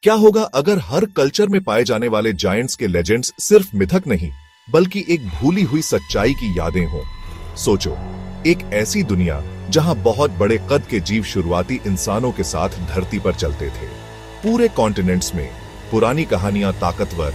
क्या होगा अगर हर कल्चर में पाए जाने वाले जायंट्स के लेजेंड्स सिर्फ मिथक नहीं बल्कि एक भूली हुई सच्चाई की यादें हों? सोचो, एक ऐसी दुनिया जहां बहुत बड़े कद के जीव शुरुआती इंसानों के साथ धरती पर चलते थे। पूरे कॉन्टिनेंट्स में पुरानी कहानियां ताकतवर,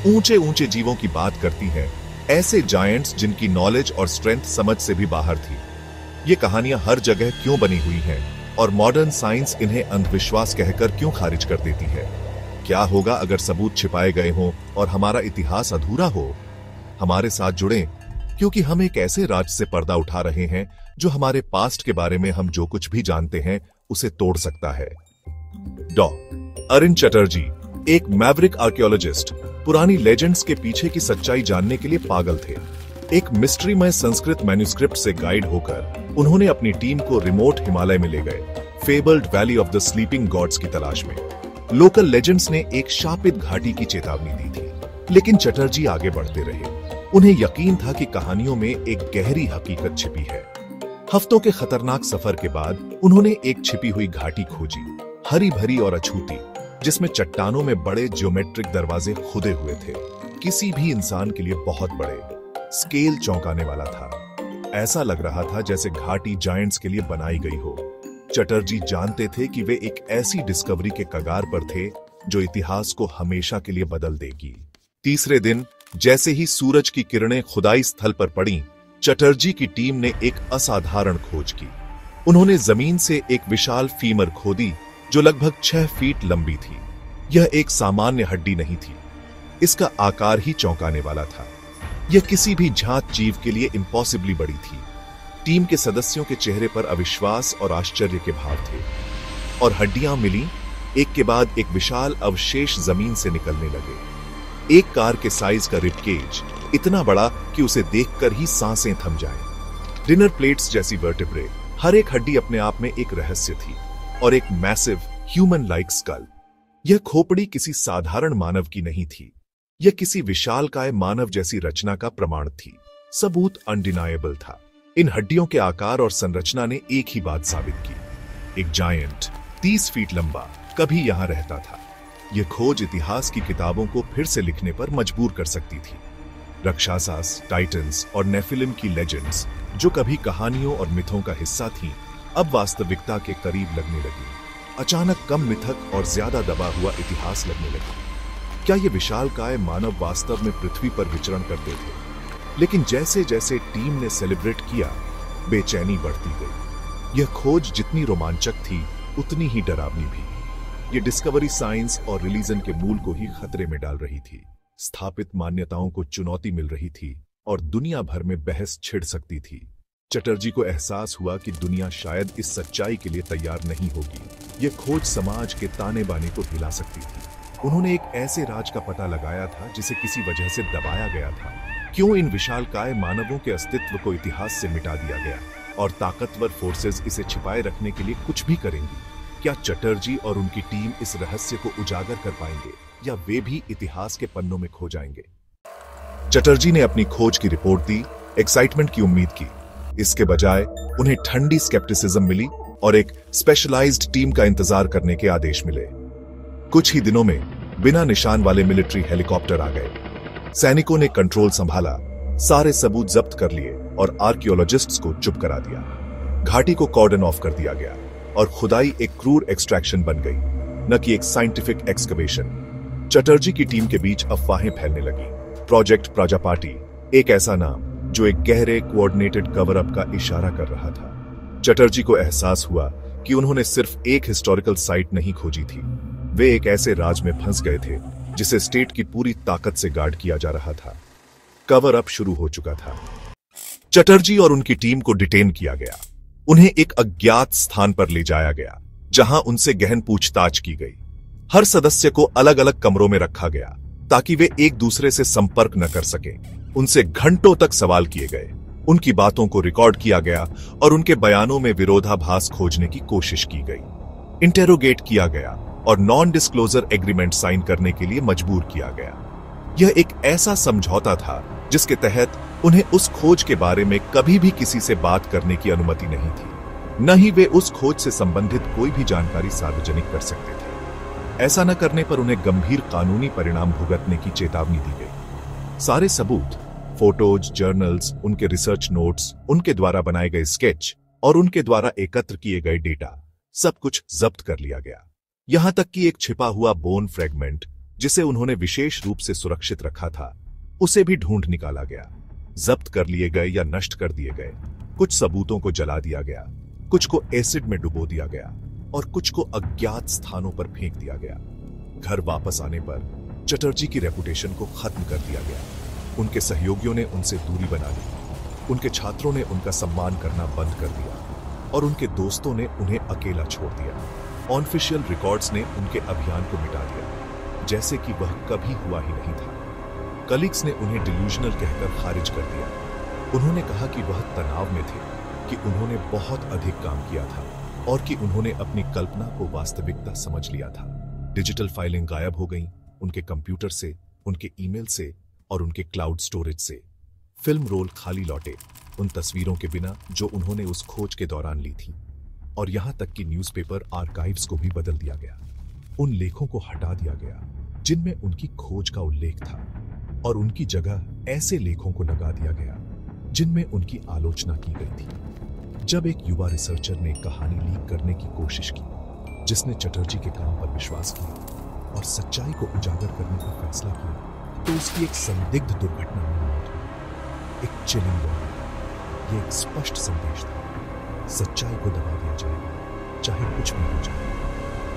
ऊंचे ऊंचे जीवों की बात करती हैं, ऐसे जायंट्स जिनकी नॉलेज और स्ट्रेंथ समझ से भी बाहर थी। ये कहानियां हर जगह क्यों बनी हुई हैं और मॉडर्न साइंस इन्हें अंधविश्वास कहकर क्यों खारिज कर देती है? क्या होगा अगर सबूत छिपाए गए हों और हमारा इतिहास अधूरा हो? हमारे साथ जुड़ें, क्योंकि हम एक ऐसे राज से पर्दा उठा रहे हैं जो हमारे पास्ट के बारे में हम जो कुछ भी जानते हैं उसे तोड़ सकता है। डॉ. अरिन चटर्जी, एक मैवरिक आर्कियोलॉजिस्ट, पुरानी लेजेंड्स के पीछे की सच्चाई जानने के लिए पागल थे। एक मिस्ट्रीमय संस्कृत मैन्युस्क्रिप्ट से गाइड होकर उन्होंने अपनी टीम को रिमोट हिमालय में ले गए, fabled valley of the sleeping gods की तलाश में। लोकल लेजेंड्स ने एक शापित घाटी की चेतावनी दी थी, लेकिन चटर्जी आगे बढ़ते रहे। उन्हें यकीन था कि कहानियों में एक गहरी हकीकत छिपी है। हफ्तों के खतरनाक सफर के बाद उन्होंने एक छिपी हुई घाटी खोजी, हरी भरी और अछूती, जिसमें चट्टानों में बड़े ज्योमेट्रिक दरवाजे खुदे हुए थे, किसी भी इंसान के लिए बहुत बड़े। स्केल चौंकाने वाला था। ऐसा लग रहा था जैसे घाटी जायंट्स के लिए बनाई गई हो। चटर्जी जानते थे कि वे एक ऐसी डिस्कवरी के कगार पर थे जो इतिहास को हमेशा के लिए बदल देगी। तीसरे दिन जैसे ही सूरज की किरणें खुदाई स्थल पर पड़ी, चटर्जी की टीम ने एक असाधारण खोज की। उन्होंने जमीन से एक विशाल फीमर खोदी जो लगभग 6 फीट लंबी थी। यह एक सामान्य हड्डी नहीं थी, इसका आकार ही चौंकाने वाला था। यह किसी भी जांच जीव के लिए इम्पॉसिबली बड़ी थी। टीम के सदस्यों के चेहरे पर अविश्वास और आश्चर्य के भाव थे, और हड्डियां मिली, एक के बाद एक विशाल अवशेष जमीन से निकलने लगे। एक कार के साइज का रिबकेज, इतना बड़ा कि उसे देखकर ही सांसें थम जाएं। डिनर प्लेट्स जैसी वर्टेब्रे, हर एक हड्डी अपने आप में एक रहस्य थी, और एक मैसिव ह्यूमन लाइक स्कल। यह खोपड़ी किसी साधारण मानव की नहीं थी, यह किसी विशालकाय मानव जैसी रचना का प्रमाण थी। सबूत अनडिनायबल था। इन हड्डियों के आकार और संरचना ने एक ही बात साबित की, एक जायंट 30 फीट लंबा कभी यहां रहता था। यह खोज इतिहास की किताबों को फिर से लिखने पर मजबूर कर सकती थी। राक्षसास, टाइटन्स और नेफिलिम की लेजेंड्स, जो कभी कहानियों और मिथों का हिस्सा थीं, अब वास्तविकता के करीब लगने लगी। अचानक कम मिथक और ज्यादा दबा हुआ इतिहास लगने लगा। क्या ये विशालकाय मानव वास्तव में पृथ्वी पर विचरण करते थे? लेकिन जैसे जैसे टीम ने सेलिब्रेट किया, बेचैनी बढ़ती गई। यह खोज जितनी रोमांचक थी उतनी ही डरावनी भी। ये डिस्कवरी साइंस और रिलीजन के मूल को ही खतरे में डाल रही थी। स्थापित मान्यताओं को चुनौती मिल रही थी और दुनिया भर में बहस छिड़ सकती थी। चटर्जी को एहसास हुआ कि दुनिया शायद इस सच्चाई के लिए तैयार नहीं होगी। यह खोज समाज के ताने बाने को हिला सकती थी। उन्होंने एक ऐसे राज का पता लगाया था जिसे किसी वजह से दबाया गया था। क्यों इन विशालकाय मानवों के अस्तित्व को इतिहास से मिटा दिया गया, और ताकतवर फोर्सेस इसे छिपाए रखने के लिए कुछ भी करेंगी? क्या चटर्जी और उनकी टीम इस रहस्य को उजागर कर पाएंगे, या वे भी इतिहास के पन्नों में खो जाएंगे? चटर्जी ने अपनी खोज की रिपोर्ट दी, एक्साइटमेंट की उम्मीद की। इसके बजाय उन्हें ठंडी स्केप्टिसिज्म मिली और एक स्पेशलाइज्ड टीम का इंतजार करने के आदेश मिले। कुछ ही दिनों में बिना निशान वाले मिलिट्री हेलीकॉप्टर आ गए। सैनिकों ने कंट्रोल संभाला, सारे सबूत जब्त कर लिए और आर्कियोलॉजिस्ट्स को चुप करा दिया। घाटी को कॉर्डन ऑफ कर दिया गया और खुदाई एक क्रूर एक्सट्रैक्शन बन गई, न कि एक साइंटिफिक एक्सकवेशन। चटर्जी की टीम के बीच अफवाहें फैलने लगी। प्रोजेक्ट प्रजापाटी, एक ऐसा नाम जो एक गहरे कोऑर्डिनेटेड कवर अप का इशारा कर रहा था। चटर्जी को एहसास हुआ कि उन्होंने सिर्फ एक हिस्टोरिकल साइट नहीं खोजी थी, वे एक ऐसे राज में फंस गए थे जिसे स्टेट की पूरी ताकत से गार्ड किया जा रहा था। कवर अप शुरू हो चुका था। चटर्जी और उनकी टीम को डिटेन किया गया। उन्हें एक अज्ञात स्थान पर ले जाया गया, जहां उनसे गहन पूछताछ की गई। हर सदस्य को अलग अलग कमरों में रखा गया ताकि वे एक दूसरे से संपर्क न कर सकें। उनसे घंटों तक सवाल किए गए, उनकी बातों को रिकॉर्ड किया गया और उनके बयानों में विरोधाभास खोजने की कोशिश की गई। इंटेरोगेट किया गया और नॉन डिस्क्लोजर एग्रीमेंट साइन करने के लिए मजबूर किया गया। यह एक ऐसा समझौता था जिसके तहत उन्हें उस खोज के बारे में कभी भी किसी से बात करने की अनुमति नहीं थी, न ही वे उस खोज से संबंधित कोई भी जानकारी सार्वजनिक कर सकते थे। ऐसा न करने पर उन्हें गंभीर कानूनी परिणाम भुगतने की चेतावनी दी गई। सारे सबूत, फोटोज, जर्नल्स, उनके रिसर्च नोट्स, उनके द्वारा बनाए गए स्केच और उनके द्वारा एकत्र किए गए डेटा, सब कुछ जब्त कर लिया गया। यहां तक कि एक छिपा हुआ बोन फ्रेगमेंट जिसे उन्होंने विशेष रूप से सुरक्षित रखा था, उसे भी ढूंढ निकाला गया। जब्त कर लिए गए या नष्ट कर दिए गए कुछ सबूतों को जला दिया गया, कुछ को एसिड में डुबो दिया गया और कुछ को अज्ञात स्थानों पर फेंक दिया गया। घर वापस आने पर चटर्जी की रेपुटेशन को खत्म कर दिया गया। उनके सहयोगियों ने उनसे दूरी बना ली, उनके छात्रों ने उनका सम्मान करना बंद कर दिया और उनके दोस्तों ने उन्हें अकेला छोड़ दिया। ऑफिशियल रिकॉर्ड्स ने उनके अभियान को मिटा दिया, जैसे कि वह कभी हुआ ही नहीं था। कलीग्स ने उन्हें डिल्यूजनल कहकर खारिज कर दिया। उन्होंने कहा कि वह तनाव में थे, कि उन्होंने बहुत अधिक काम किया था और कि उन्होंने अपनी कल्पना को वास्तविकता समझ लिया था। डिजिटल फाइलें गायब हो गईं, उनके कंप्यूटर से, उनके ईमेल से और उनके क्लाउड स्टोरेज से। फिल्म रोल खाली लौटे, उन तस्वीरों के बिना जो उन्होंने उस खोज के दौरान ली थी। और यहां तक कि न्यूज़पेपर आर्काइव्स को भी बदल दिया गया। उन लेखों को हटा दिया गया जिनमें उनकी खोज का उल्लेख था और उनकी जगह ऐसे लेखों को लगा दिया गया जिनमें उनकी आलोचना की गई थी। जब एक युवा रिसर्चर ने कहानी लीक करने की कोशिश की, जिसने चटर्जी के काम पर विश्वास किया और सच्चाई को उजागर करने का फैसला किया, तो उसकी एक संदिग्ध दुर्घटना में मौत हुई। एक चिलिंग वार्निंग, ये एक स्पष्ट संदेश था, सच्चाई को दबा दिया जाएगा, चाहे कुछ भी हो जाए।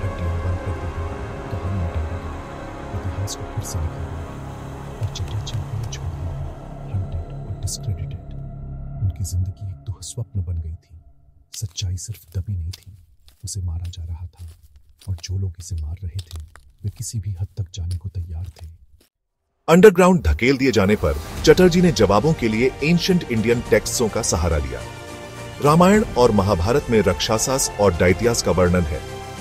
हड्डियां बंद कर दी गई, कहानी मिटा दी गई, इतिहास को फिर से लिखा गया और चटर्जी को छोड़ दिया, हंटेड और डिस्क्रेडिटेड। उनकी जिंदगी एक दुःस्वप्न बन गई थी। सच्चाई सिर्फ दबी नहीं थी, उसे मारा जा रहा था और जो लोग इसे मार रहे थे वे किसी भी हद तक जाने को तैयार थे। अंडरग्राउंड धकेल दिए जाने पर चटर्जी ने जवाबों के लिए एंशिएंट इंडियन टेक्स्टों का सहारा लिया। रामायण और महाभारत में राक्षसास और दैत्यास का वर्णन है,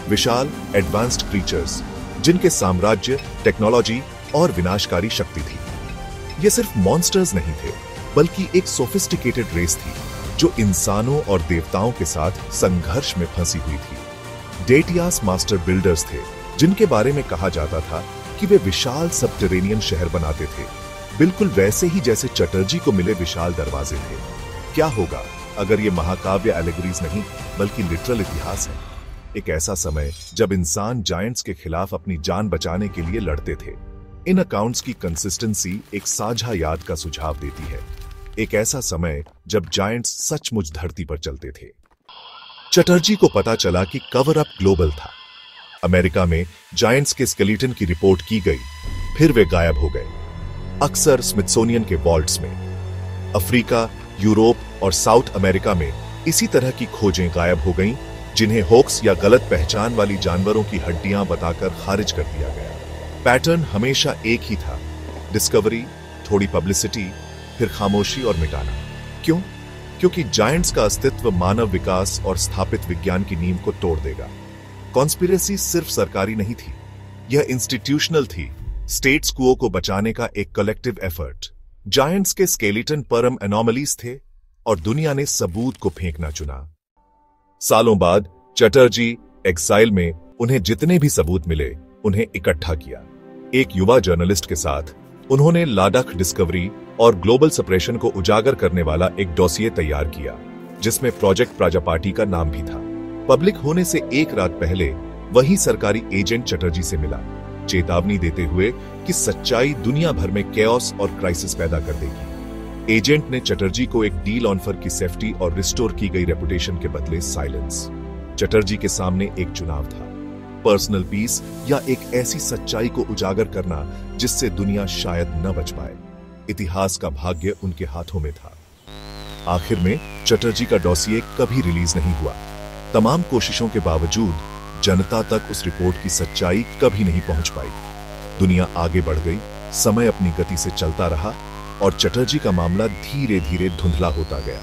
विशाल एडवांस्ड क्रीचर्स जिनके साम्राज्य, टेक्नोलॉजी और विनाशकारी शक्ति थी। ये सिर्फ मॉन्स्टर्स नहीं थे, बल्कि एक सोफिस्टिकेटेड रेस थी जो इंसानों और देवताओं के साथ संघर्ष में फंसी हुई थी। दैत्यास मास्टर बिल्डर्स थे, जिनके बारे में कहा जाता था कि वे विशाल सबटेरेनियन शहर बनाते थे, बिल्कुल वैसे ही जैसे चटर्जी को मिले विशाल दरवाजे थे। क्या होगा अगर ये महाकाव्य एलेगरीज नहीं बल्कि लिटरल इतिहास है? एक ऐसा समय जब इंसान जायंट्स के खिलाफ अपनी जान बचाने के लिए लड़ते थे। इन अकाउंट्स की कंसिस्टेंसी एक साझा याद का सुझाव देती है। एक ऐसा समय जब जायंट्स सचमुच धरती पर चलते थे। चटर्जी को पता चला कि कवर अप ग्लोबल था। अमेरिका में जायंट्स के स्केलेटन की रिपोर्ट की गई, फिर वे गायब हो गए, अक्सर स्मिथसोनियन के वॉल्ट्स में। अफ्रीका, यूरोप और साउथ अमेरिका में इसी तरह की खोजें गायब हो गईं, जिन्हें होक्स या गलत पहचान वाली जानवरों की हड्डियां बताकर खारिज कर दिया गया। पैटर्न हमेशा एक ही था, डिस्कवरी, थोड़ी पब्लिसिटी, फिर खामोशी और मिटाना। क्यों? क्योंकि जायंट्स का अस्तित्व मानव विकास और स्थापित विज्ञान की नींव को तोड़ देगा। कॉन्स्पिरेसी सिर्फ सरकारी नहीं थी, यह इंस्टीट्यूशनल थी, स्टेट्स क्वो को बचाने का एक कलेक्टिव एफर्ट। जायंट्स के स्केलेटन परम एनोमलीज थे और दुनिया ने सबूत को फेंकना चुना। सालों बाद चटर्जी एक्साइल में उन्हें जितने भी सबूत मिले उन्हें इकट्ठा किया। एक युवा जर्नलिस्ट के साथ उन्होंने लाडख डिस्कवरी और ग्लोबल सप्रेशन को उजागर करने वाला एक डॉसिए तैयार किया, जिसमें प्रोजेक्ट प्राजापाटी का नाम भी था। पब्लिक होने से एक रात पहले वही सरकारी एजेंट चटर्जी से मिला, चेतावनी देते हुए कि सच्चाई दुनिया भर में कैओस और क्राइसिस पैदा कर देगी। एजेंट ने चटर्जी को एक डील ऑफर की सेफ्टी और रिस्टोर की गई रेपुटेशन के बदले साइलेंस। चटर्जी के सामने एक चुनाव था, पर्सनल पीस या एक ऐसी सच्चाई को उजागर करना जिससे दुनिया शायद न बच पाए। इतिहास का भाग्य उनके हाथों में था। आखिर में चटर्जी का डॉसिए कभी रिलीज नहीं हुआ। तमाम कोशिशों के बावजूद जनता तक उस रिपोर्ट की सच्चाई कभी नहीं पहुंच पाई। दुनिया आगे बढ़ गई, समय अपनी गति से चलता रहा और चटर्जी का मामला धीरे धीरे धुंधला होता गया।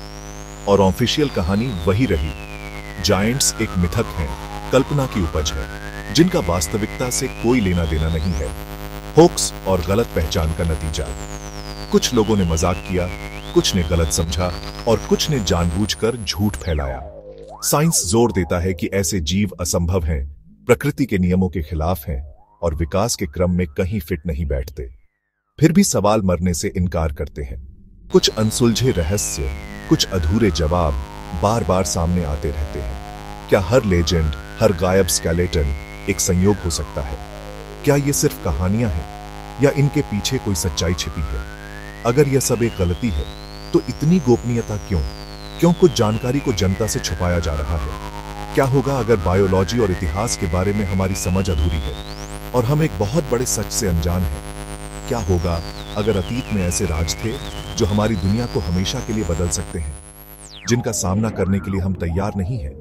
और ऑफिशियल कहानी वही रही, जायंट्स एक मिथक हैं, कल्पना की उपज है, जिनका वास्तविकता से कोई लेना देना नहीं है, होक्स और गलत पहचान का नतीजा। कुछ लोगों ने मजाक किया, कुछ ने गलत समझा और कुछ ने जानबूझकर झूठ फैलाया। साइंस जोर देता है कि ऐसे जीव असंभव हैं, प्रकृति के नियमों के खिलाफ हैं और विकास के क्रम में कहीं फिट नहीं बैठते। फिर भी सवाल मरने से इनकार करते हैं। कुछ अनसुलझे रहस्य, कुछ अधूरे जवाब बार बार सामने आते रहते हैं। क्या हर लेजेंड, हर गायब स्केलेटन एक संयोग हो सकता है? क्या ये सिर्फ कहानियां हैं या इनके पीछे कोई सच्चाई छिपी है? अगर यह सब एक गलती है तो इतनी गोपनीयता क्यों? क्यों कुछ जानकारी को जनता से छुपाया जा रहा है? क्या होगा अगर बायोलॉजी और इतिहास के बारे में हमारी समझ अधूरी है और हम एक बहुत बड़े सच से अनजान हैं? क्या होगा अगर अतीत में ऐसे राज थे जो हमारी दुनिया को हमेशा के लिए बदल सकते हैं, जिनका सामना करने के लिए हम तैयार नहीं हैं?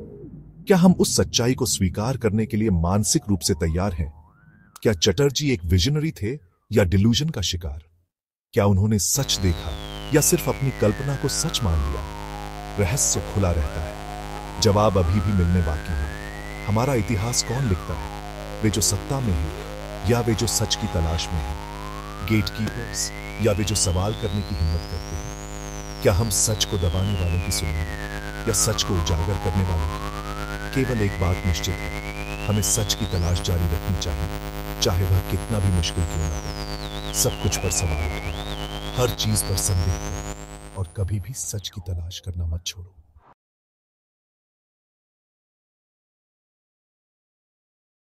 क्या हम उस सच्चाई को स्वीकार करने के लिए मानसिक रूप से तैयार हैं? क्या चटर्जी एक विजनरी थे या डिल्यूजन का शिकार? क्या उन्होंने सच देखा या सिर्फ अपनी कल्पना को सच मान लिया? रहस्य खुला रहता है, जवाब अभी भी मिलने बाकी है। हमारा इतिहास कौन लिखता है? वे जो सत्ता में है या वे जो सच की तलाश में है? गेटकीपर्स या वे जो सवाल करने की हिम्मत करते हैं? क्या हम सच को दबाने वालों की सुनेंगे या सच को उजागर करने वालों की? केवल एक बात निश्चित है, हमें सच की तलाश जारी रखनी चाहिए, चाहे वह कितना भी मुश्किल क्यों ना हो। सब कुछ पर सवाल उठाओ, हर चीज पर संदेह करो और कभी भी सच की तलाश करना मत छोड़ो।